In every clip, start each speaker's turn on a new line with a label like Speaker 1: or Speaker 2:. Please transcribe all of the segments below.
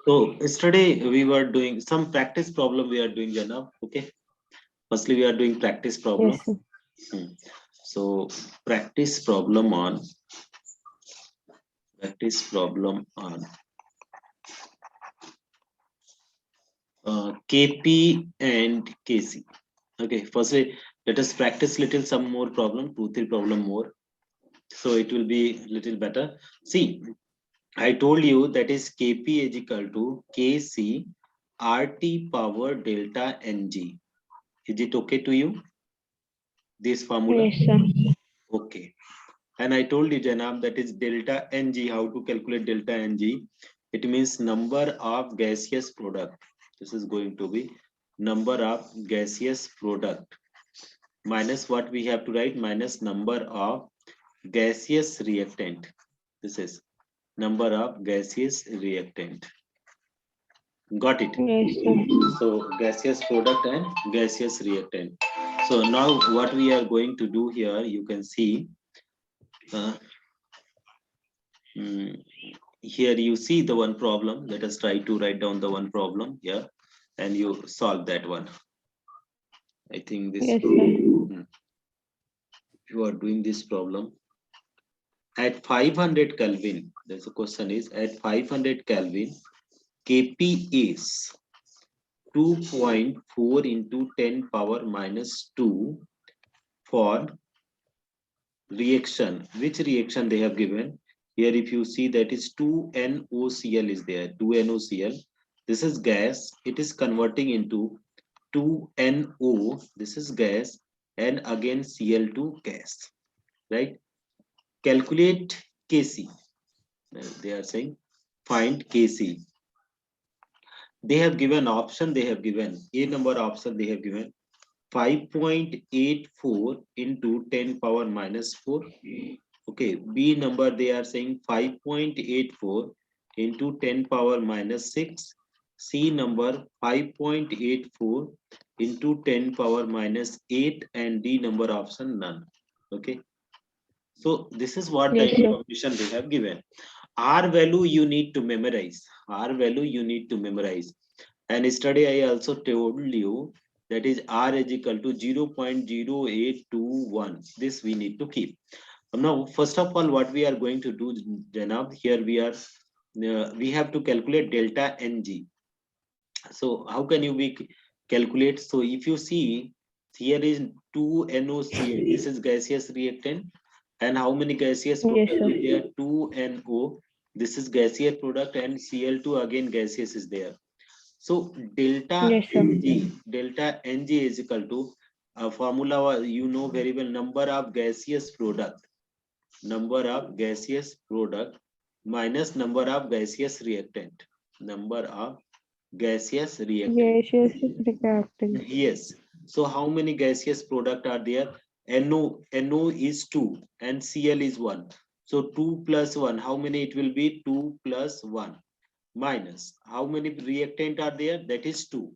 Speaker 1: So yesterday we were doing some practice problem. We are doing, Janab. Okay. Firstly, we are doing practice problem.
Speaker 2: Yes, sir.
Speaker 1: Hmm. So practice problem on KP and KC. Okay. Firstly, let us practice little some more problem, 2, 3 problem more. So it will be little better. See, I told you that is Kp is equal to Kc RT power delta Ng. Is it okay to you? This formula?
Speaker 2: Yes, sir.
Speaker 1: Okay. And I told you, Janab, that is delta Ng. How to calculate delta Ng? It means number of gaseous product. This is going to be number of gaseous product minus what we have to write, minus number of gaseous reactant. This is number of gaseous reactant. Got it?
Speaker 2: Yes, sir.
Speaker 1: So gaseous product and gaseous reactant. So now what we are going to do here, you can see uh, here you see the one problem. Let us try to write down the one problem here and you solve that one. I think this
Speaker 2: Yes, sir.
Speaker 1: you are doing this problem at 500 Kelvin. There's a question is at 500 Kelvin Kp is 2.4 into 10 power minus 2 for reaction. Which reaction they have given? Here if you see that is 2NOCl is there, 2NOCl. This is gas. It is converting into 2NO. This is gas and again Cl2 gas. Right? Calculate Kc. They are saying find Kc. They have given option. They have given A number option. They have given 5.84 into 10 power minus 4. Okay, B number they are saying 5.84 into 10 power minus 6. C number 5.84 into 10 power minus 8 and D number option none. Okay, so this is what the
Speaker 2: Yes, sir.
Speaker 1: information they have given. R value you need to memorize. R value you need to memorize. And yesterday I also told you that is R is equal to 0.0821. This we need to keep. Now, first of all, what we are going to do, Janab, here we have to calculate delta Ng. So how can you be calculate? So if you see here is 2NOCl. This is gaseous reactant. And how many gaseous
Speaker 2: Yes,
Speaker 1: product
Speaker 2: sir.
Speaker 1: is there? 2NO. This is gaseous product and Cl2 again gaseous is there. So
Speaker 2: Yes, sir.
Speaker 1: delta Ng is equal to a formula you know very well, number of gaseous product minus number of gaseous reactant. Number of gaseous reactant.
Speaker 2: Yes, yes, reactant.
Speaker 1: Yes. So how many gaseous product are there? NO is 2 and Cl is 1. So 2 plus 1, how many it will be? 2 plus 1 minus. How many reactant are there? That is 2.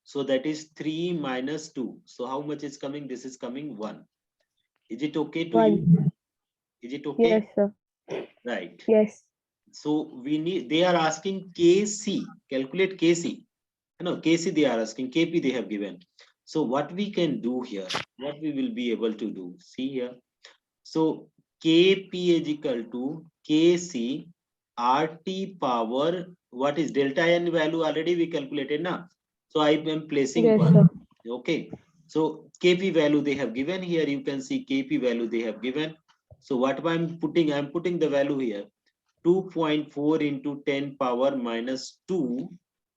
Speaker 1: So that is 3 minus 2. So how much is coming? This is coming 1. Is it okay to you?
Speaker 2: 1.
Speaker 1: Is it okay?
Speaker 2: Yes, sir.
Speaker 1: Right.
Speaker 2: Yes.
Speaker 1: So they are asking Kc, calculate Kc. No, Kc they are asking, Kp they have given. So what we can do here, what we will be able to do, see here. So Kp is equal to Kc RT power, what is delta N value already we calculated now. So I am placing
Speaker 2: Yes,
Speaker 1: 1.
Speaker 2: sir.
Speaker 1: Okay. So Kp value they have given here. You can see Kp value they have given. So what I'm putting the value here. 2.4 into 10 power minus 2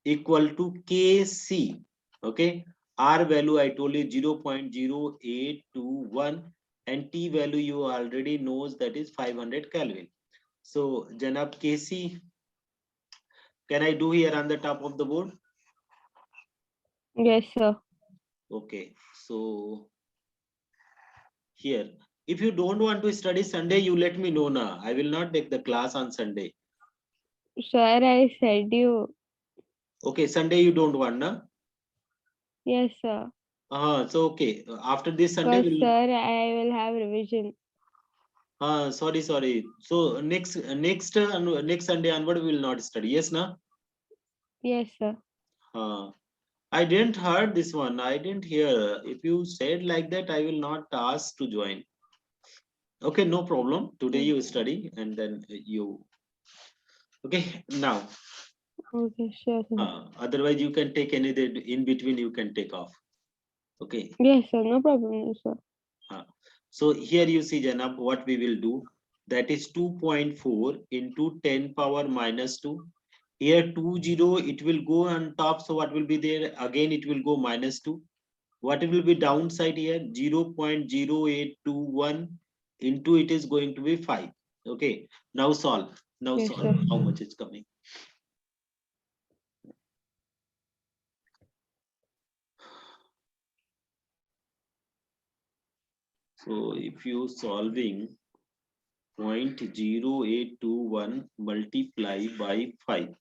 Speaker 1: equal to Kc. Okay. R value I told you 0.0821 and T value you already knows that is 500 Kelvin. So Janab Kc, can I do here on the top of the board?
Speaker 2: Yes, sir.
Speaker 1: Okay. So here, if you don't want to study Sunday, you let me know now. I will not take the class on Sunday.
Speaker 2: Sir, I said you.
Speaker 1: Okay, Sunday you don't want, na?
Speaker 2: Yes, sir.
Speaker 1: So okay. After this Sunday,
Speaker 2: Because,
Speaker 1: we'll
Speaker 2: sir, I will have revision.
Speaker 1: Sorry. So next Sunday onward we will not study. Yes, na?
Speaker 2: Yes, sir.
Speaker 1: I didn't heard this one. I didn't hear. If you said like that, I will not ask to join. Okay, no problem. Today you study and then you. Okay, now.
Speaker 2: Okay, sure, sir.
Speaker 1: Otherwise, you can take any day in between. You can take off. Okay.
Speaker 2: Yes, sir. No problem, sir.
Speaker 1: So here you see, Janab, what we will do. That is 2.4 into 10 power minus 2. Here 20, it will go on top. So what will be there? Again, it will go minus 2. What will be downside here? 0.0821 into it is going to be 5. Okay. Now solve. Now
Speaker 2: Yes,
Speaker 1: solve.
Speaker 2: sir.
Speaker 1: How much is coming? So if you solving 0.0821 multiply by 5.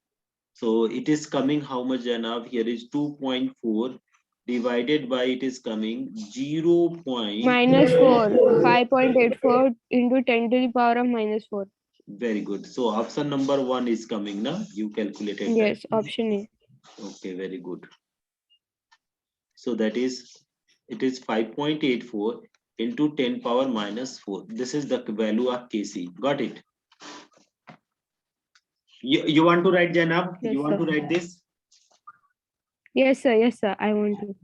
Speaker 1: So it is coming how much, Janav? Here is 2.4 divided by it is coming 0.
Speaker 2: -4. 5.84 into 10 to the power of -4.
Speaker 1: Very good. So option number 1 is coming now. You calculated that.
Speaker 2: Yes, option A.
Speaker 1: Okay, very good. So that is, it is 5.84 into 10 power minus 4. This is the value of Kc. Got it? You want to write, Janab?
Speaker 2: Yes,
Speaker 1: You want
Speaker 2: sir.
Speaker 1: to write this?
Speaker 2: Yes, sir. Yes, sir. I want to.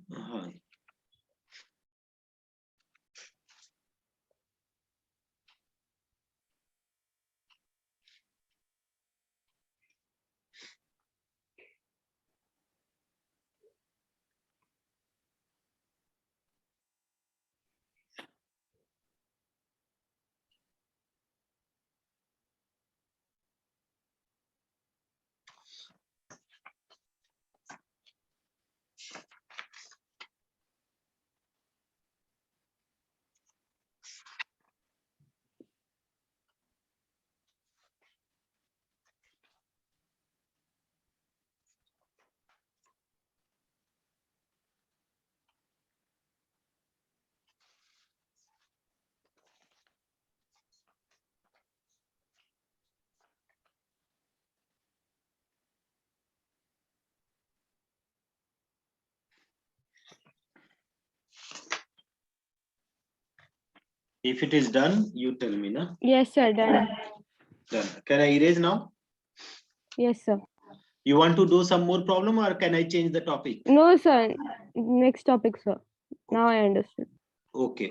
Speaker 1: If it is done, you tell me, na?
Speaker 2: Yes, sir. Done.
Speaker 1: Done. Can I erase now?
Speaker 2: Yes, sir.
Speaker 1: You want to do some more problem or can I change the topic?
Speaker 2: No, sir. Next topic, sir. Now I understood.
Speaker 1: Okay.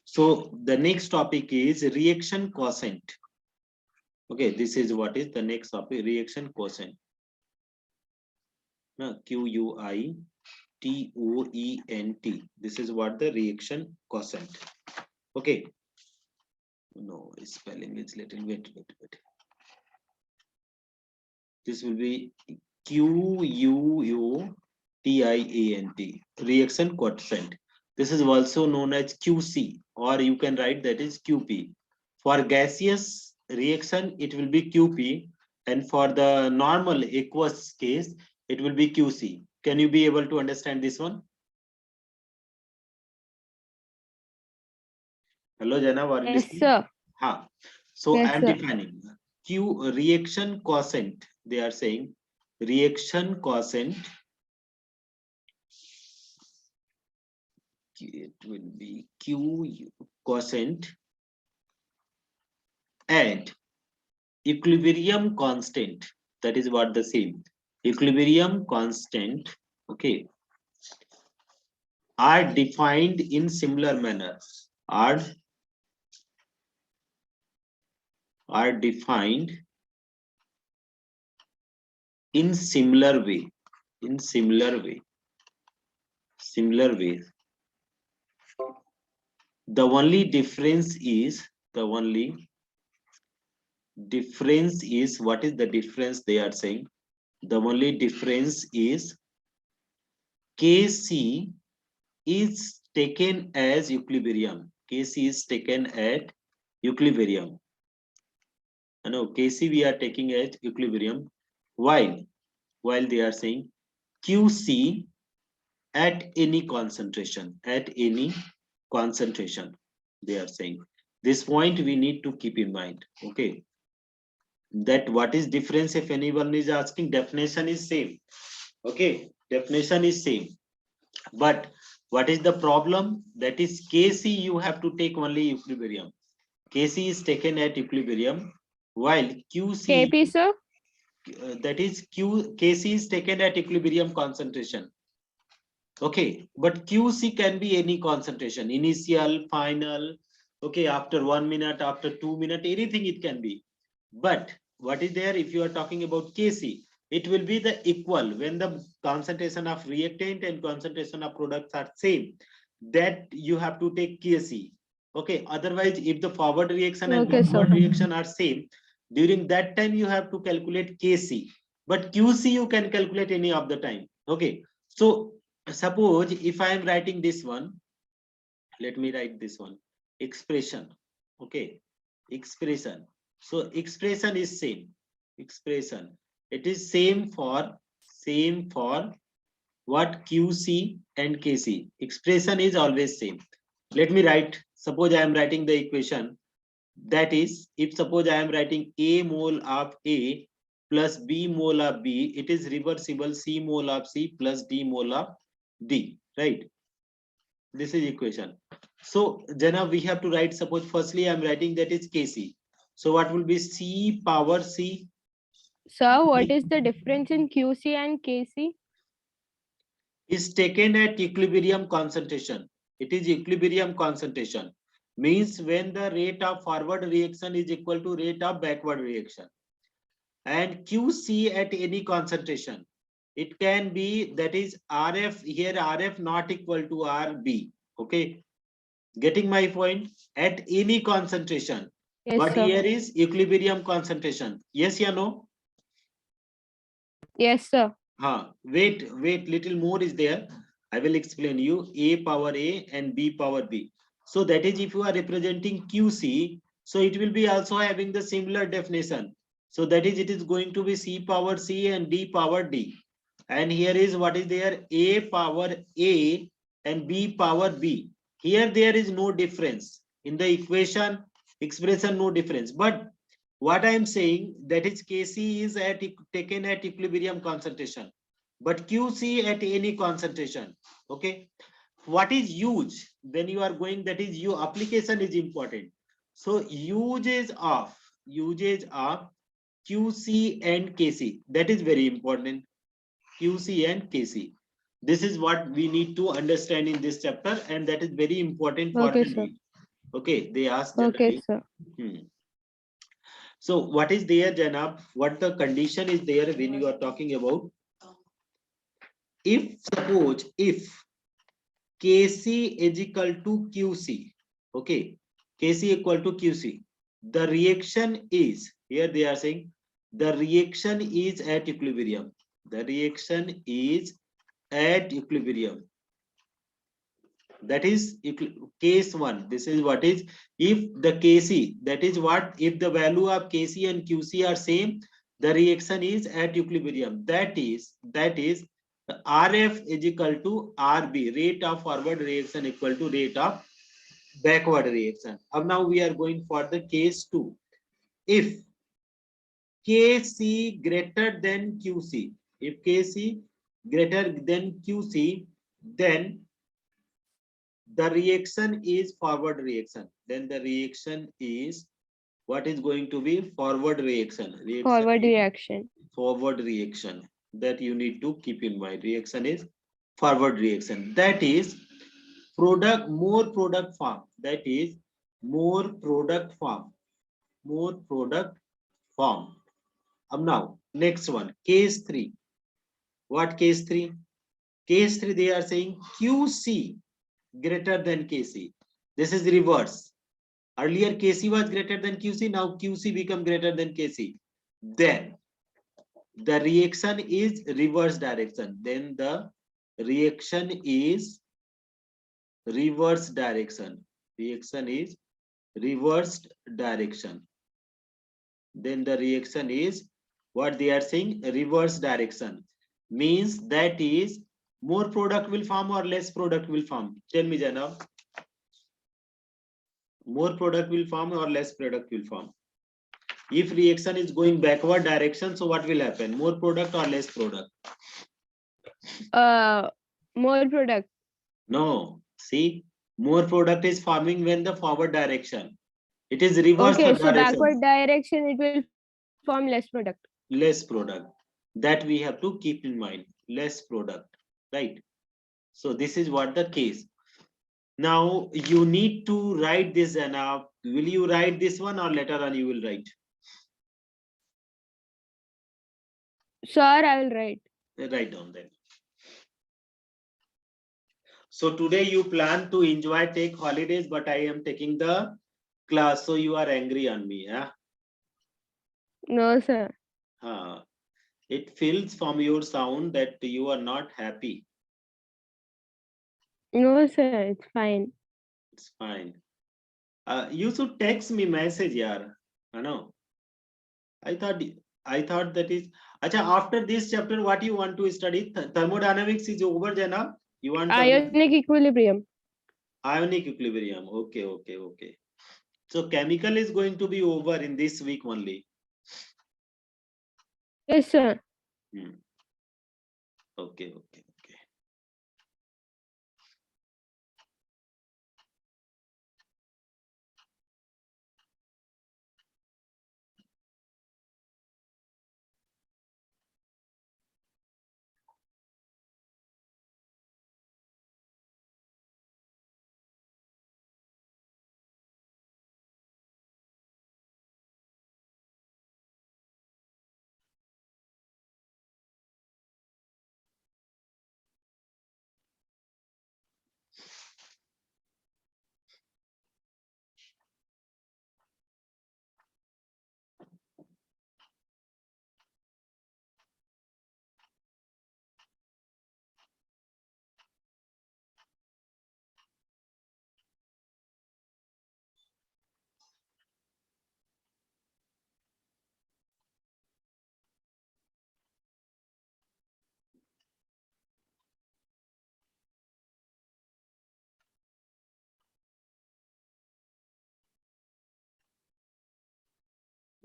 Speaker 1: So the next topic is reaction quotient. Okay, this is what is the next topic, reaction quotient. QUITOENT. This is what the reaction quotient. Okay. No, spelling is little wait. This will be QUOTIANT, reaction quotient. This is also known as QC, or you can write that is QP. For gaseous reaction, it will be QP, and for the normal aqueous case, it will be QC. Can you be able to understand this one? Hello, Jana, are you
Speaker 2: Yes,
Speaker 1: listening?
Speaker 2: sir.
Speaker 1: Ha. So I
Speaker 2: Yes,
Speaker 1: am
Speaker 2: sir.
Speaker 1: defining Q reaction quotient. They are saying reaction quotient. It will be Q quotient and equilibrium constant. That is what the same. Equilibrium constant, okay, are defined in similar manner. Are defined in similar way. In similar way. Similar ways. The only difference is what is the difference they are saying? The only difference is Kc is taken as equilibrium. Kc is taken at equilibrium. No, Kc we are taking as equilibrium while they are saying Qc at any concentration. At any concentration, they are saying. This point we need to keep in mind. Okay, that what is difference, if anyone is asking, definition is same. Okay, definition is same, but what is the problem? That is Kc you have to take only equilibrium. Kc is taken at equilibrium, while Qc,
Speaker 2: KP, sir.
Speaker 1: that is Kc is taken at equilibrium concentration. Okay, but Qc can be any concentration, initial, final, okay, after 1 minute, after 2 minutes, anything it can be. But what is there, if you are talking about Kc, it will be the equal when the concentration of reactant and concentration of products are same, that you have to take Kc. Okay, otherwise if the forward reaction and
Speaker 2: Okay, sir.
Speaker 1: backward reaction are same, during that time you have to calculate Kc, but Qc you can calculate any of the time. Okay, so suppose if I am writing this one, let me write this one, expression. Okay, expression. So expression is same. Expression, it is same for what, Qc and Kc. Expression is always same. Let me write, suppose I am writing the equation, that is, if suppose I am writing A mole of A plus B mole of B, it is reversible C mole of C plus D mole of D, right? This is equation. So Jana, we have to write, suppose firstly I'm writing that is Kc. So what will be C power C?
Speaker 2: Sir, what is the difference in QC and KC?
Speaker 1: Is taken at equilibrium concentration. It is equilibrium concentration. Means when the rate of forward reaction is equal to rate of backward reaction. And Qc at any concentration. It can be, that is Rf, here Rf not equal to Rb. Okay. Getting my point? At any concentration.
Speaker 2: Yes,
Speaker 1: But
Speaker 2: sir.
Speaker 1: here is equilibrium concentration. Yes, yeah, no?
Speaker 2: Yes, sir.
Speaker 1: Wait, little more is there. I will explain you. A power A and B power B. So that is, if you are representing QC, so it will be also having the similar definition. So that is, it is going to be C power C and D power D. And here is what is there, A power A and B power B. Here there is no difference in the equation expression, no difference. But what I am saying, that is Kc is taken at equilibrium concentration, but Qc at any concentration. Okay, what is use when you are going, that is your application is important. So usage of Qc and Kc, that is very important. Qc and Kc, this is what we need to understand in this chapter, and that is very important for
Speaker 2: Okay,
Speaker 1: the
Speaker 2: sir.
Speaker 1: NEET. Okay, they ask
Speaker 2: Okay,
Speaker 1: generally.
Speaker 2: sir.
Speaker 1: So what is there, Janab? What the condition is there when you are talking about, if suppose if Kc is equal to Qc, okay, Kc equal to Qc, the reaction is, here they are saying, the reaction is at equilibrium. The reaction is at equilibrium. That is case one. This is what is, if the Kc, that is what, if the value of Kc and Qc are same, the reaction is at equilibrium. That is Rf is equal to Rb, rate of forward reaction equal to rate of backward reaction. Now we are going for the case 2. If Kc greater than Qc, if Kc greater than Qc, then the reaction is forward reaction. Then the reaction is, what is going to be forward reaction?
Speaker 2: Forward reaction.
Speaker 1: Forward reaction, that you need to keep in mind. Reaction is forward reaction. That is more product form. That is more product form. More product form. Now next one, case 3. What case 3? Case 3, they are saying Qc greater than Kc. This is reverse. Earlier Kc was greater than Qc, now Qc become greater than Kc. Then the reaction is reverse direction. Then the reaction is reverse direction. Reaction is reversed direction. Then the reaction is, what they are saying, reverse direction. Means that is, more product will form or less product will form? Tell me, Jana. More product will form or less product will form? If reaction is going backward direction, so what will happen? More product or less product?
Speaker 2: More product.
Speaker 1: No. See, more product is forming when the forward direction. It is reverse
Speaker 2: Okay, so
Speaker 1: direction.
Speaker 2: backward direction it will form less product.
Speaker 1: Less product. That we have to keep in mind. Less product. Right. So this is what the case. Now you need to write this, and will you write this one or later on you will write?
Speaker 2: Sure, I will write.
Speaker 1: Write down then. So today you plan to enjoy, take holidays, but I am taking the class, so you are angry on me. Yeah?
Speaker 2: No, sir.
Speaker 1: It feels from your sound that you are not happy.
Speaker 2: No, sir. It's fine.
Speaker 1: It's fine. You should text me message, yaar. I know. I thought I thought that is. Acha, after this chapter, what you want to study? Thermodynamics is over, Jana. You want some
Speaker 2: Ionic equilibrium.
Speaker 1: ionic equilibrium. Okay, okay, okay. So chemical is going to be over in this week only.
Speaker 2: Yes, sir.
Speaker 1: Okay, okay, okay.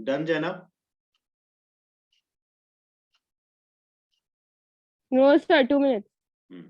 Speaker 1: Done, Jana?
Speaker 2: No, sir. 2 minutes.
Speaker 1: Hmm.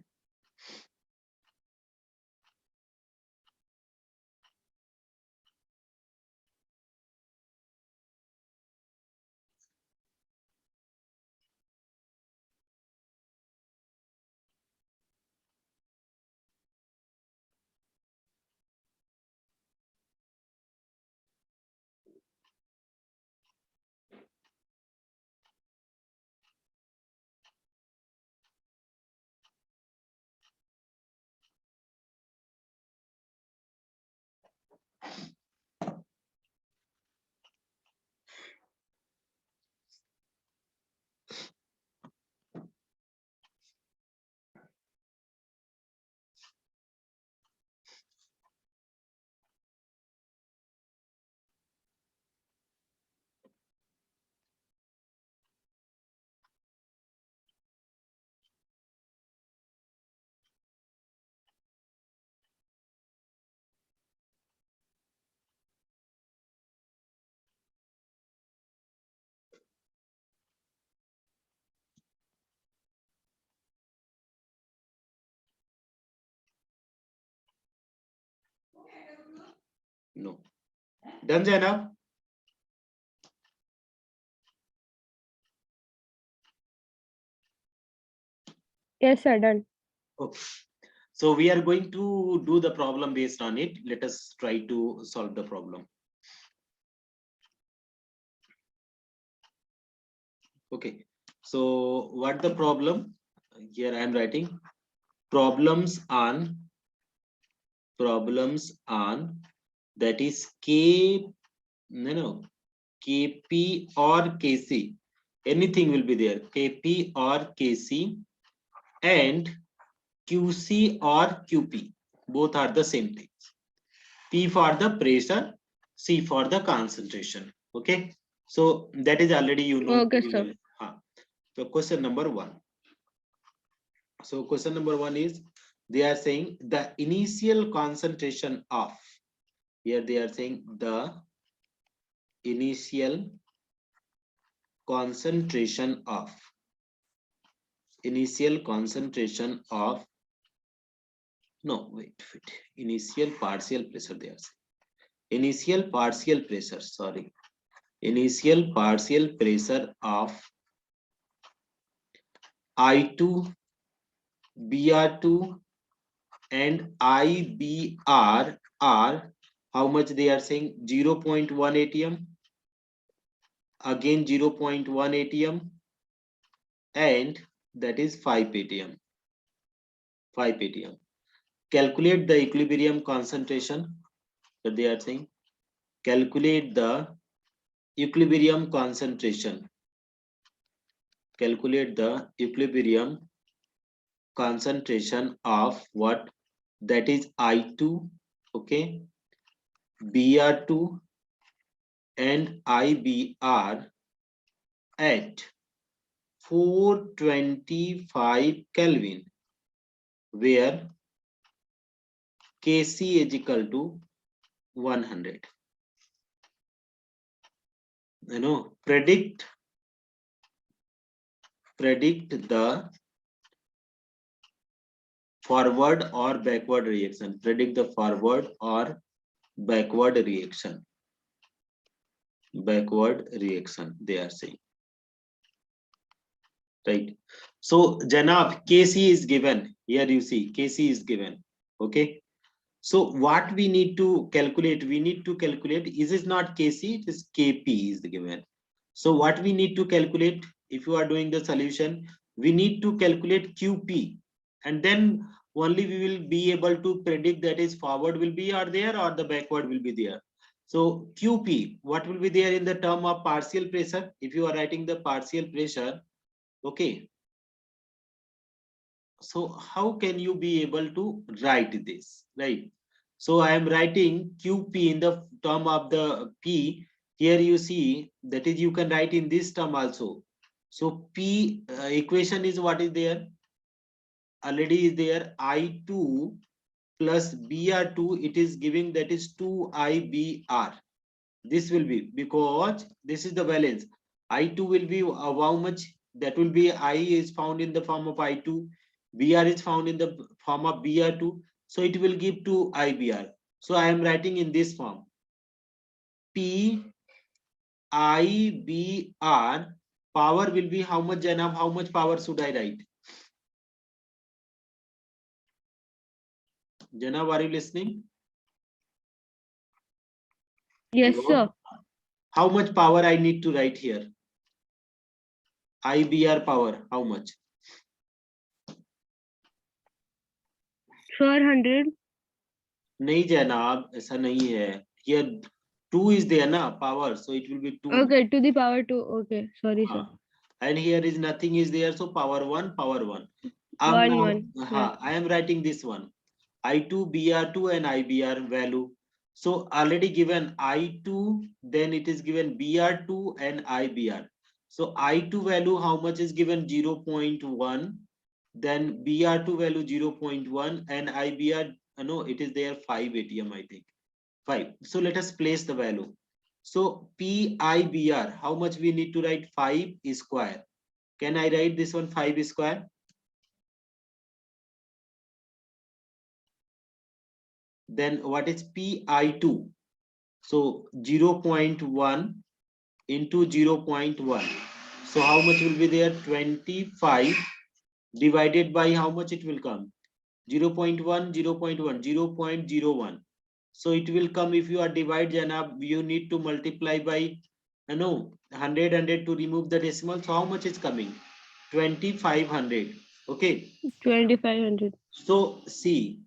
Speaker 1: No. Done, Jana?
Speaker 2: Yes, sir. Done.
Speaker 1: Okay. So we are going to do the problem based on it. Let us try to solve the problem. Okay. So what the problem? Here I am writing problems on that is KP or KC. Anything will be there. KP or KC and QC or QP. Both are the same thing. P for the pressure, C for the concentration. Okay. So that is already you know.
Speaker 2: Okay, sir.
Speaker 1: So question number 1. So question number 1 is they are saying the initial concentration of Here they are saying the initial concentration of no wait initial partial pressure they are saying. Initial partial pressure, sorry. Initial partial pressure of I2, BR2 and IBR are how much they are saying 0.1 atm, again 0.1 atm, and that is 5 atm. 5 atm. Calculate the equilibrium concentration that they are saying. Calculate the equilibrium concentration. Calculate the equilibrium concentration of what, that is I2, okay, BR2 and IBR at 425 Kelvin, where Kc is equal to 100. Predict the forward or backward reaction. Predict the forward or backward reaction. Backward reaction, they are saying. Right. So, Janab, Kc is given. Here you see, Kc is given. Okay. So, what we need to calculate? We need to calculate, is it not Kc? It is Kp is given. So, what we need to calculate, if you are doing the solution, we need to calculate Qp. And then only we will be able to predict that is forward will be or there or the backward will be there. So, Qp, what will be there in the term of partial pressure? If you are writing the partial pressure, okay, so how can you be able to write this, right? So I am writing Qp in the term of the P. Here you see that is you can write in this term also. So P equation is what is there, already is there, I2 plus BR2, it is giving that is 2IBR. This will be, because this is the balance, I2 will be how much, that will be I is found in the form of I2, BR is found in the form of BR2, so it will give 2 IBR. So I am writing in this form, P IBR power will be how much, Janab? How much power should I write? Janab, are you listening?
Speaker 2: Yes,
Speaker 1: Hello?
Speaker 2: sir.
Speaker 1: How much power I need to write here? IBR power, how much?
Speaker 2: 400.
Speaker 1: नहीं जनाब, ऐसा नहीं है. Here 2 is there na power, so it will be 2.
Speaker 2: Okay, to the power 2. Okay, sorry, sir.
Speaker 1: And here is nothing is there, so power 1, power 1.
Speaker 2: 1. Yeah.
Speaker 1: I am writing this one, I2, BR2 and IBR value. So already given I2, then it is given BR2 and IBR. So I2 value how much is given, 0.1, then BR2 value 0.1 and IBR, no, it is there 5 atm, I think 5. So let us place the value. So PIBR, how much we need to write? 5 square. Can I write this one 5 square? Then what is PI2? So 0.1 into 0.1. So how much will be there? 25 divided by how much it will come? 0.1, 0.1, 0.01. So it will come, if you are divide, Janab, you need to multiply by 100 to remove the decimal. So how much is coming? 2500. Okay.
Speaker 2: 2500.
Speaker 1: So see,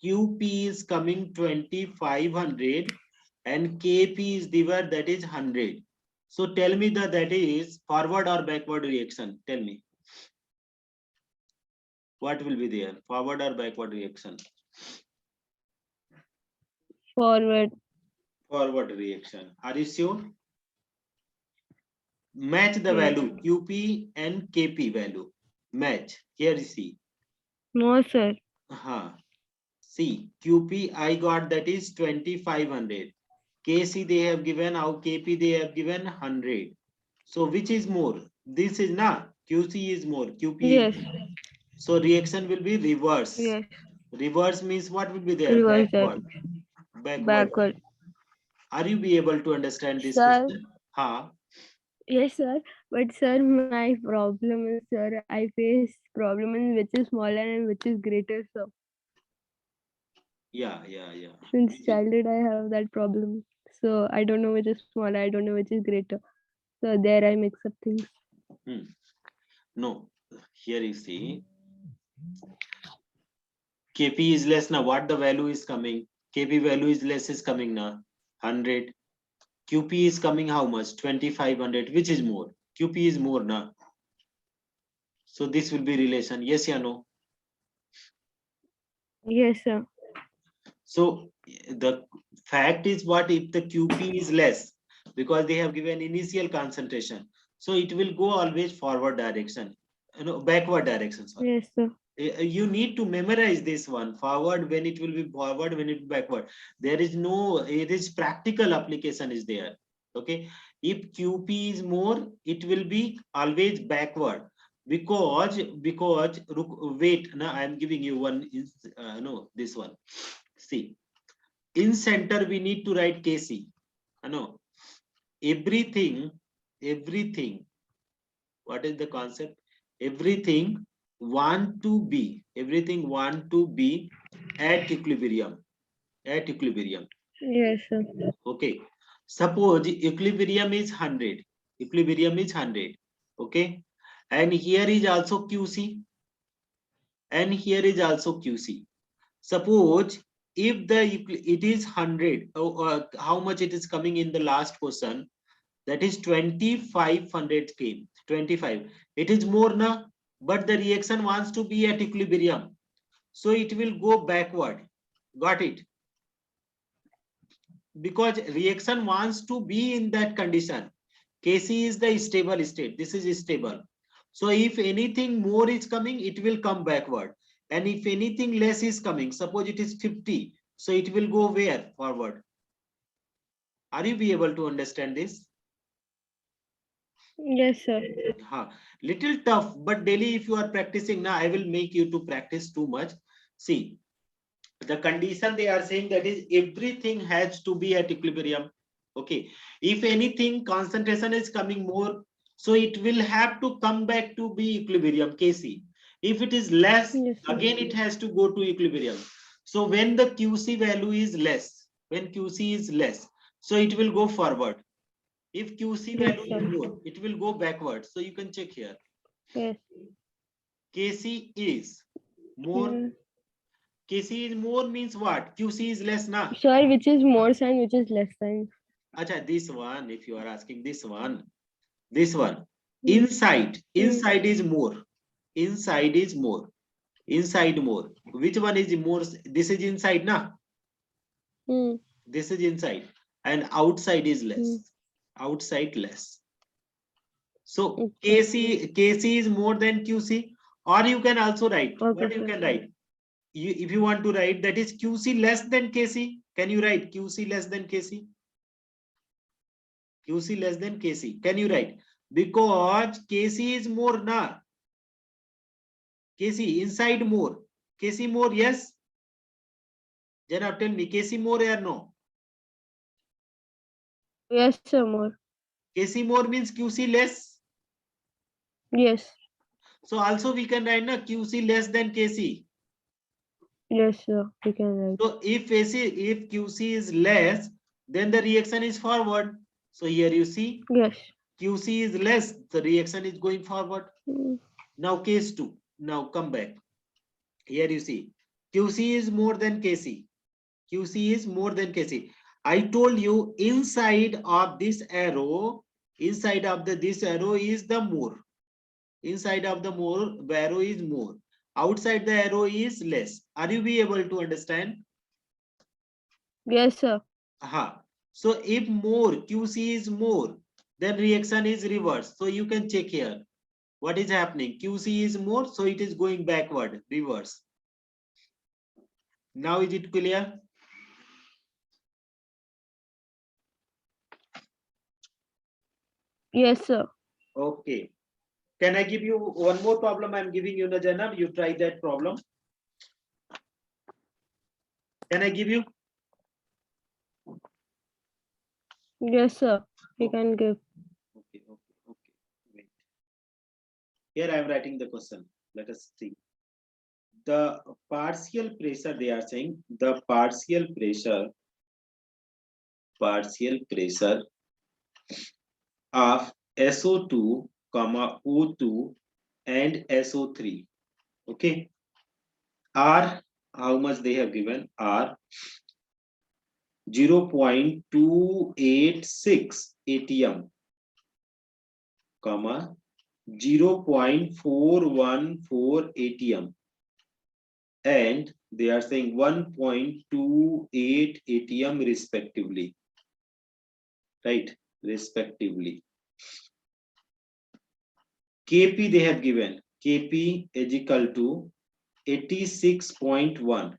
Speaker 1: QP is coming 2500 and KP is divided, that is 100. So tell me that is forward or backward reaction. Tell me. What will be there? Forward or backward reaction?
Speaker 2: Forward.
Speaker 1: Forward reaction. Are you sure? Match the
Speaker 2: Yes.
Speaker 1: value QP and KP value. Match. Here you see.
Speaker 2: No, sir.
Speaker 1: See, QP I got that is 2500. KC they have given, how KP they have given 100. So which is more? This is not. QC is more. QP is
Speaker 2: Yes.
Speaker 1: more. So reaction will be reverse.
Speaker 2: Yes.
Speaker 1: Reverse means what will be there?
Speaker 2: Reverse that.
Speaker 1: Backward. Backward.
Speaker 2: Backward.
Speaker 1: Are you be able to understand this
Speaker 2: Sir.
Speaker 1: question? Ha.
Speaker 2: Yes, sir. But sir, my problem is, sir, I face problem in which is smaller and which is greater, sir.
Speaker 1: Yeah, yeah, yeah.
Speaker 2: Since
Speaker 1: Which is,
Speaker 2: childhood, I have that problem. So I don't know which is smaller. I don't know which is greater. So there I mix up things.
Speaker 1: no. Here you see. KP is less now. What the value is coming? KP value is less is coming now. 100. QP is coming how much? 2500. Which is more? QP is more now. So this will be relation. Yes, yeah, no.
Speaker 2: Yes, sir.
Speaker 1: So the fact is what if the QP is less because they have given initial concentration. So it will go always forward direction, backward direction. Sorry.
Speaker 2: Yes, sir.
Speaker 1: You need to memorize this one forward when it will be forward when it backward. There is no, it is practical application is there. Okay. If QP is more, it will be always backward because wait, now I am giving you one no, this one. See, in center we need to write KC. No, everything, what is the concept? Everything everything want to be at equilibrium. At equilibrium.
Speaker 2: Yes, sir.
Speaker 1: Okay. Suppose equilibrium is 100. Equilibrium is 100. Okay. And here is also QC. And here is also QC. Suppose if it is 100, how much it is coming in the last question? That is 2500 came. 25. It is more now, but the reaction wants to be at equilibrium. So it will go backward. Got it? Because reaction wants to be in that condition. Kc is the stable state. This is stable. So if anything more is coming, it will come backward. And if anything less is coming, suppose it is 50, so it will go where? Forward. Are you be able to understand this?
Speaker 2: Yes, sir.
Speaker 1: Little tough, but daily if you are practicing now, I will make you to practice too much. See, the condition they are saying that is everything has to be at equilibrium. Okay. If anything concentration is coming more, so it will have to come back to be equilibrium, Kc. If it is less,
Speaker 2: Yes, sir.
Speaker 1: again it has to go to equilibrium. So when the Qc value is less, when Qc is less, so it will go forward. If QC
Speaker 2: Yes,
Speaker 1: value
Speaker 2: sir.
Speaker 1: is more, it will go backward. So you can check here.
Speaker 2: Yes.
Speaker 1: Kc is more.
Speaker 2: Yeah.
Speaker 1: Kc is more means what? QC is less na.
Speaker 2: Sir, which is more sign, which is less sign?
Speaker 1: Acha, this one, if you are asking this one, inside is more. Inside is more. Inside more. Which one is more? This is inside na. This is inside. And outside is less. Outside less. So Kc is more than QC, or you can also write.
Speaker 2: Okay,
Speaker 1: What you can write? If you want to write that is QC less than Kc, can you write QC less than Kc? QC less than Kc. Can you write? Because Kc is more na. Kc inside more. Kc more, yes? Janab, tell me, Kc more or no?
Speaker 2: Yes, sir, more.
Speaker 1: Kc more means QC less.
Speaker 2: Yes.
Speaker 1: So also we can write na QC less than Kc.
Speaker 2: Yes, sir. We can write.
Speaker 1: So if QC is less, then the reaction is forward. So here you see,
Speaker 2: Yes.
Speaker 1: QC is less, the reaction is going forward. Now case 2. Now come back. Here you see, QC is more than Kc. QC is more than Kc. I told you inside of this arrow, inside of this arrow is the more. Inside of the arrow is more. Outside the arrow is less. Are you be able to understand?
Speaker 2: Yes, sir.
Speaker 1: So if more, QC is more, then reaction is reverse. So you can check here. What is happening? QC is more, so it is going backward, reverse. Now is it clear?
Speaker 2: Yes, sir.
Speaker 1: Okay. Can I give you one more problem? I'm giving you, Janab. You try that problem. Can I give you?
Speaker 2: Yes, sir. You can give.
Speaker 1: Okay. Wait. Here I am writing the question. Let us see. The partial pressure, they are saying the partial pressure of SO2, O2 and SO3. Okay. R, how much they have given? R 0.286 atm, 0.414 atm, and they are saying 1.28 atm respectively, right? Respectively. Kp they have given. Kp is equal to 86.1.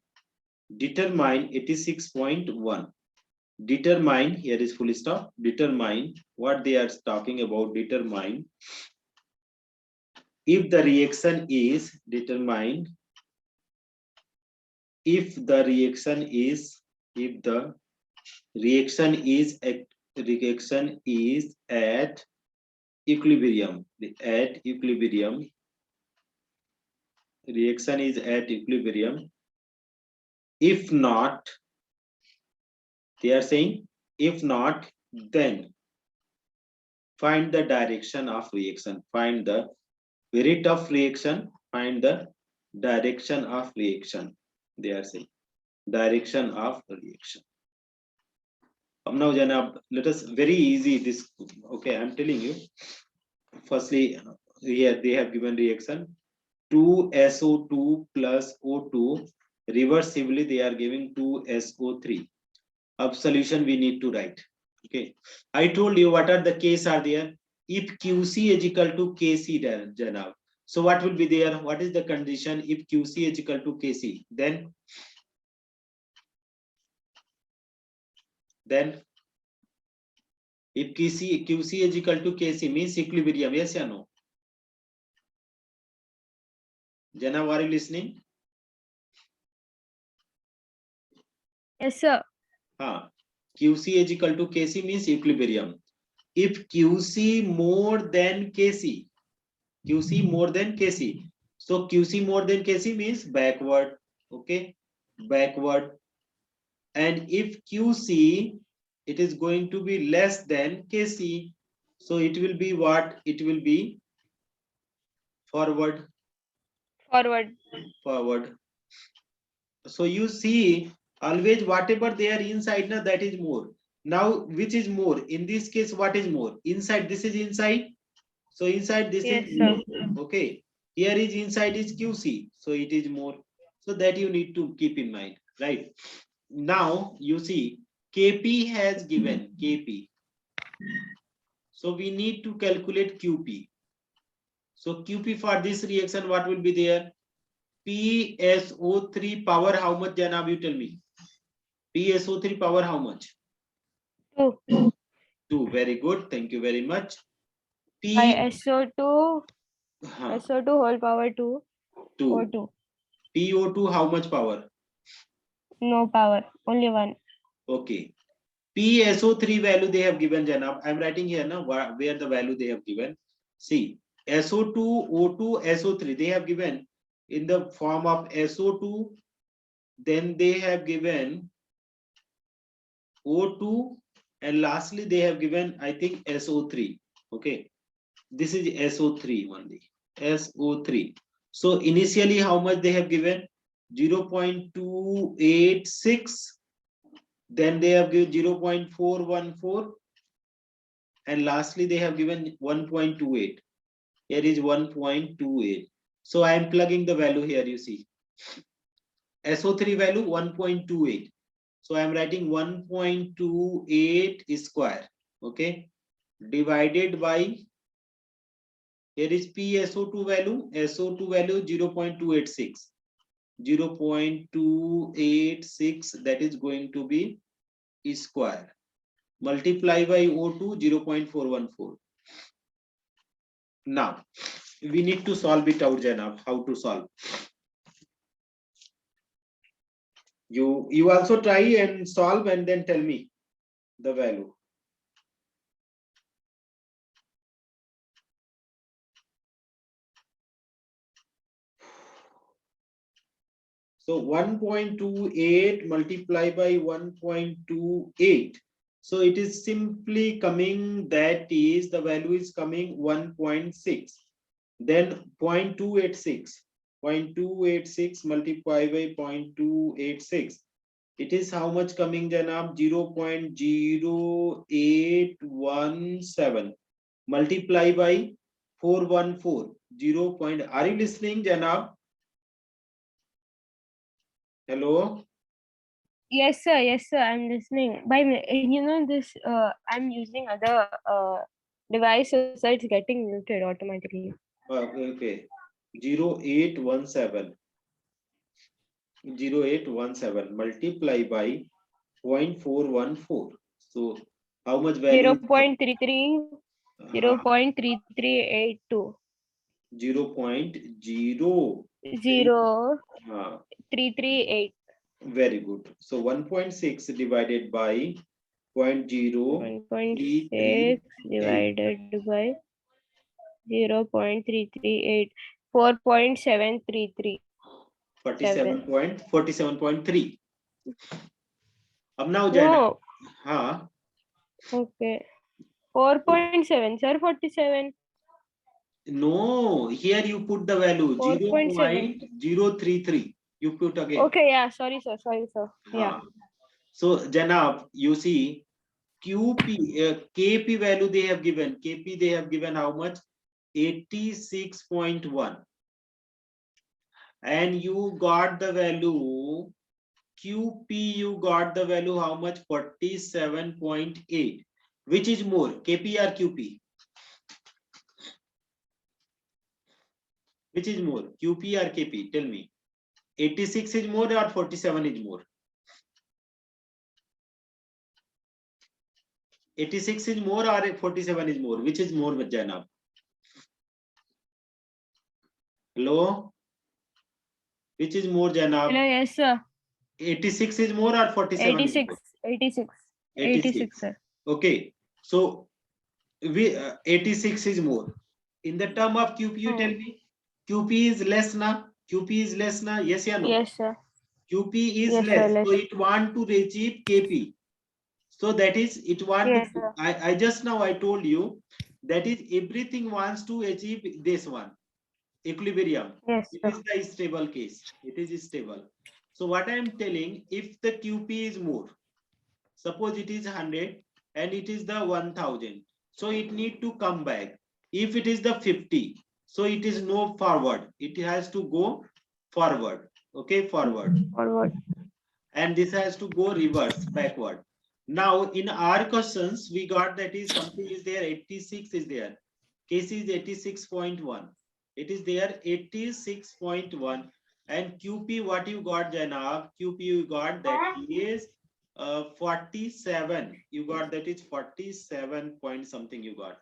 Speaker 1: Determine 86.1. Determine, here is full stop. Determine what they are talking about. Determine if the reaction is determined, if the reaction is at equilibrium, reaction is at equilibrium. If not, they are saying, if not, then find the direction of reaction. Find the rate of reaction. Find the direction of reaction. They are saying direction of reaction. Now, Janab, let us very easy this. Okay, I'm telling you. Firstly, here they have given reaction 2SO2 plus O2. Reversibly, they are giving 2SO3. Of solution we need to write. Okay, I told you what are the case are there. If QC is equal to KC, Janab. So what will be there? What is the condition if QC is equal to KC? Then if QC is equal to KC means equilibrium, yes or no? Janab, are you listening?
Speaker 2: Yes, sir.
Speaker 1: QC is equal to KC means equilibrium. If QC more than KC, QC more than KC. So QC more than KC means backward. Okay, backward. And if QC, it is going to be less than KC. So it will be what? It will be forward. Forward. So you see, always whatever they are inside, now that is more. Now, which is more? In this case, what is more? Inside, this is inside. So inside this
Speaker 2: Yes,
Speaker 1: is
Speaker 2: sir.
Speaker 1: more. Okay. Here is inside is QC. So it is more. So that you need to keep in mind, right? Now you see KP has given KP. So we need to calculate QP. So QP for this reaction, what will be there? PSO3 power how much, Janab, you tell me? PSO3 power how much?
Speaker 2: 2.
Speaker 1: 2. Very good. Thank you very much.
Speaker 2: By SO2 whole power 2.
Speaker 1: 2.
Speaker 2: O2.
Speaker 1: PO2 how much power?
Speaker 2: No power. Only 1.
Speaker 1: Okay. PSO3 value they have given, Janab. I'm writing here now where the value they have given. See, SO2, O2, SO3 they have given in the form of SO2. Then they have given O2, and lastly they have given, I think, SO3. Okay, this is SO3 only. SO3. So initially how much they have given? 0.286. Then they have given 0.414. And lastly they have given 1.28. Here is 1.28. So I am plugging the value here, you see. SO3 value 1.28. So I am writing 1.28 square. Okay. Divided by, here is PSO2 value, SO2 value 0.286. 0.286, that is going to be E square. Multiply by O2, 0.414. Now, we need to solve it out, Janab. How to solve? You also try and solve and then tell me the value. So 1.28 multiplied by 1.28. So it is simply coming, that is the value is coming 1.6. Then 0.286. 0.286 multiplied by 0.286. It is how much coming, Janab? 0.0817 multiply by 414. 0. Are you listening, Janab? Hello?
Speaker 2: Yes, sir. Yes, sir. I'm listening. This. I'm using other devices, so it's getting muted automatically.
Speaker 1: Okay. 0817. 0817 multiply by 0.414. So how much value?
Speaker 2: 0.33. 0.3382.
Speaker 1: 0.0.
Speaker 2: 0.338.
Speaker 1: Very good. So 1.6 divided by 0.0338.
Speaker 2: 1.6 divided by 0.338. 4.733.
Speaker 1: 47.3. अब now Jaina.
Speaker 2: No.
Speaker 1: हाँ.
Speaker 2: Okay. 4.7, sir. 47.
Speaker 1: No, here you put the value
Speaker 2: 4.7.
Speaker 1: 0.033. You put again.
Speaker 2: Okay, yeah. Sorry, sir. Yeah.
Speaker 1: So Janab, you see KP value they have given. KP they have given how much? 86.1. And you got the value QP, you got the value how much? 47.8. Which is more, KP or QP? Which is more, QP or KP? Tell me. 86 is more or 47 is more? 86 is more or 47 is more? Which is more, Janab? Hello? Which is more, Janab?
Speaker 2: Hello, yes, sir.
Speaker 1: 86 is more or 47 is more?
Speaker 2: 86, sir.
Speaker 1: Okay. So, 86 is more. In the term of QP, you tell me. QP is less now? QP is less now? Yes or no?
Speaker 2: Yes, sir.
Speaker 1: QP is
Speaker 2: Yes,
Speaker 1: less.
Speaker 2: sir, less.
Speaker 1: So, it want to achieve KP. So, that is, it want
Speaker 2: Yes,
Speaker 1: to,
Speaker 2: sir.
Speaker 1: I just now I told you, that is everything wants to achieve this one. Equilibrium.
Speaker 2: Yes,
Speaker 1: It
Speaker 2: sir.
Speaker 1: is the stable case. It is stable. So what I am telling, if the QP is more, suppose it is 100 and it is the 1000, so it need to come back. If it is the 50, so it is no forward. It has to go forward. Okay, forward.
Speaker 2: Forward.
Speaker 1: And this has to go reverse, backward. Now in our questions, we got that is something is there, 86 is there. Case is 86.1. It is there 86.1. And QP, what you got, Janab? QP you got that is 47. You got that is 47 point something you got.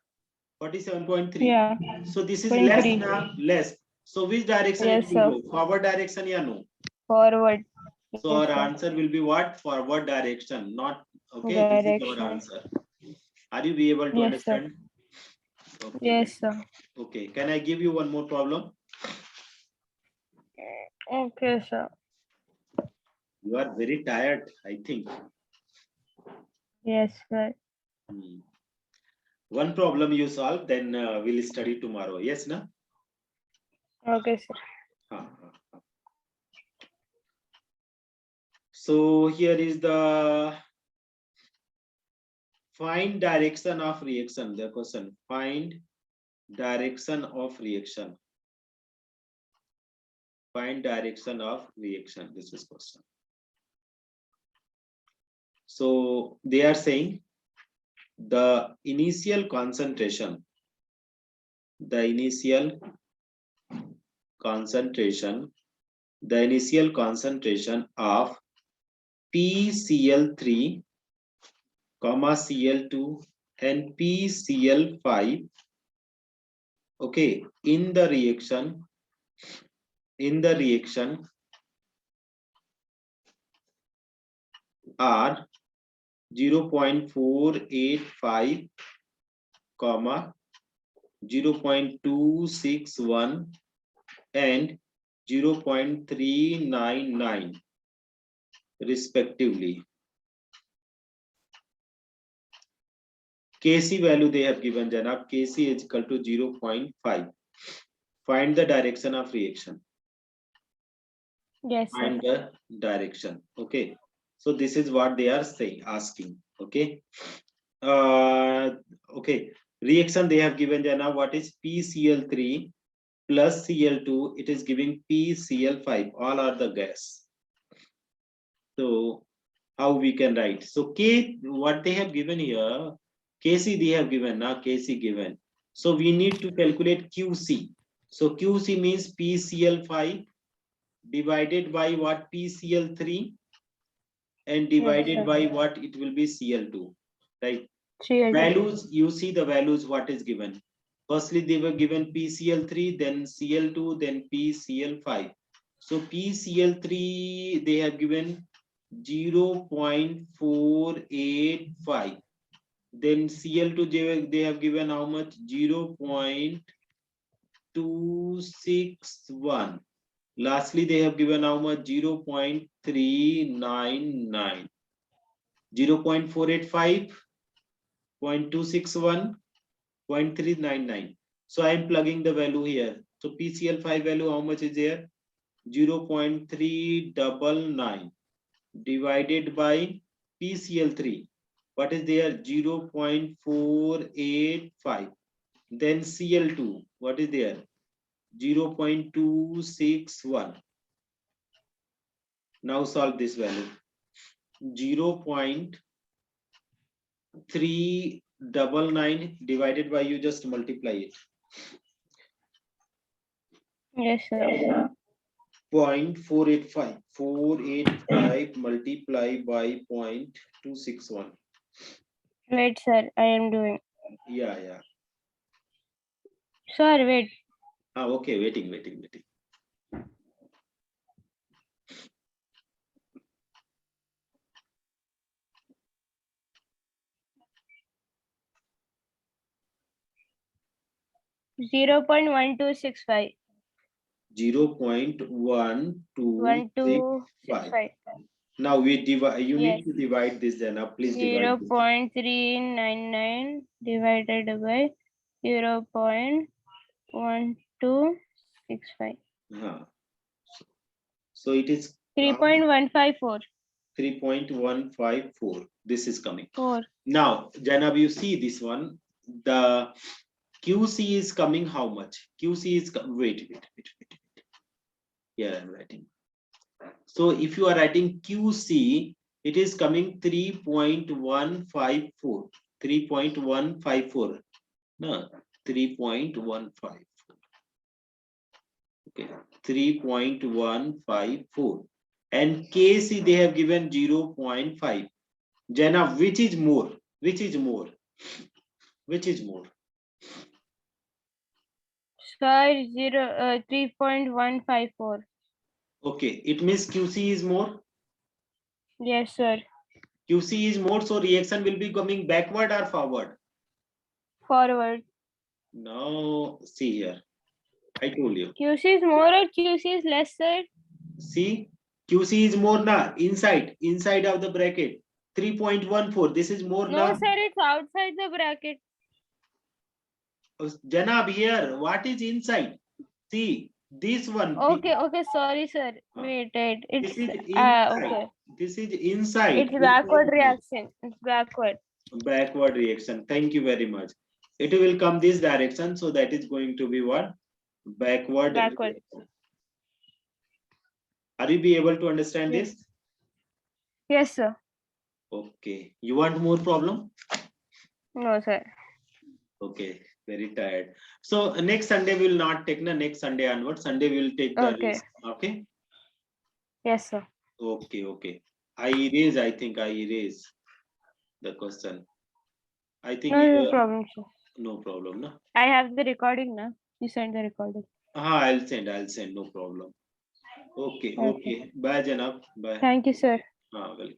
Speaker 1: 47.3.
Speaker 2: Yeah.
Speaker 1: So this is
Speaker 2: 23.
Speaker 1: less now, less. So which direction
Speaker 2: Yes,
Speaker 1: it will
Speaker 2: sir.
Speaker 1: go? Forward direction, yeah, no?
Speaker 2: Forward.
Speaker 1: So
Speaker 2: Yes,
Speaker 1: our
Speaker 2: sir.
Speaker 1: answer will be what? Forward direction, not okay. This is our
Speaker 2: Direction.
Speaker 1: answer. Are you be able to
Speaker 2: Yes, sir.
Speaker 1: understand? Okay.
Speaker 2: Yes, sir.
Speaker 1: Okay. Can I give you one more problem?
Speaker 2: Okay, sir.
Speaker 1: You are very tired, I think.
Speaker 2: Yes, sir.
Speaker 1: One problem you solve, then we'll study tomorrow. Yes, na?
Speaker 2: Okay, sir.
Speaker 1: So here is the find direction of reaction. The question, find direction of reaction. Find direction of reaction. This is question. So they are saying the initial concentration the initial concentration of PCl3, Cl2 and PCl5, okay, in the reaction are 0.485, 0.261 and 0.399 respectively. Kc value they have given, Janab. Kc is equal to 0.5. Find the direction of reaction.
Speaker 2: Yes, sir.
Speaker 1: Find the direction. Okay. So this is what they are saying, asking. Okay. Okay. Reaction they have given, Jana. What is PCl3 plus Cl2? It is giving PCl5. All are the gas. So how we can write? So K, what they have given here, Kc they have given, now Kc given. So we need to calculate Qc. So Qc means PCl5 divided by what? PCl3 and divided
Speaker 2: sir.
Speaker 1: by what? It will be Cl2, right?
Speaker 2: Cl2.
Speaker 1: Values, you see the values what is given. Firstly, they were given PCl3, then Cl2, then PCl5. So PCl3 they have given 0.485. Then Cl2 they have given how much? 0.261. Lastly, they have given how much? 0.399. 0.485, 0.261, 0.399. So I am plugging the value here. So PCl5 value how much is there? 0.399 divided by PCl3. What is there? 0.485. Then Cl2. What is there? 0.261. Now solve this value. 0.399 divided by, you just multiply it.
Speaker 2: Yes, sir.
Speaker 1: 0.485. 485 multiply by 0.261.
Speaker 2: Wait, sir. I am doing.
Speaker 1: Yeah.
Speaker 2: Sir, wait.
Speaker 1: Okay, waiting.
Speaker 2: 0.1265.
Speaker 1: 0.1265. Now we divide. You need to divide this. Then please divide this.
Speaker 2: 0.399 divided by 0.1265.
Speaker 1: So it is
Speaker 2: 3.154.
Speaker 1: 3.154. This is coming.
Speaker 2: 4.
Speaker 1: Now, Janab, you see this one. The QC is coming how much? QC is wait. Here I'm writing. So if you are writing QC, it is coming 3.154. 3.154. No, 3.154. Okay, 3.154. And KC they have given 0.5. Jana, which is more? Which is more?
Speaker 2: Sir, 3.154.
Speaker 1: Okay, it means QC is more.
Speaker 2: Yes, sir.
Speaker 1: QC is more, so reaction will be coming backward or forward?
Speaker 2: Forward.
Speaker 1: Now, see here. I told you.
Speaker 2: QC is more or QC is less, sir?
Speaker 1: See, QC is more na inside of the bracket. 3.14. This is more
Speaker 2: No,
Speaker 1: na.
Speaker 2: sir, it's outside the bracket.
Speaker 1: Janab, here, what is inside? See, this one.
Speaker 2: Okay, sorry, sir. Wait. It's
Speaker 1: This is inside.
Speaker 2: okay.
Speaker 1: This is inside.
Speaker 2: It's backward reaction. It's backward.
Speaker 1: Backward reaction. Thank you very much. It will come this direction, so that is going to be what? Backward. Reaction. Are you be able to understand this?
Speaker 2: Yes, sir.
Speaker 1: Okay. You want more problem?
Speaker 2: No, sir.
Speaker 1: Okay. Very tired. So next Sunday we will not take next Sunday onward. Sunday we will take the
Speaker 2: Okay.
Speaker 1: rest. Okay.
Speaker 2: Yes, sir.
Speaker 1: Okay, okay. I think I erase the question. I think
Speaker 2: No problem, sir.
Speaker 1: no problem, no?
Speaker 2: I have the recording now. You send the recording.
Speaker 1: I'll send, no problem. Okay,
Speaker 2: Okay.
Speaker 1: okay. Bye, Janab. Bye.
Speaker 2: Thank you, sir.
Speaker 1: Welcome.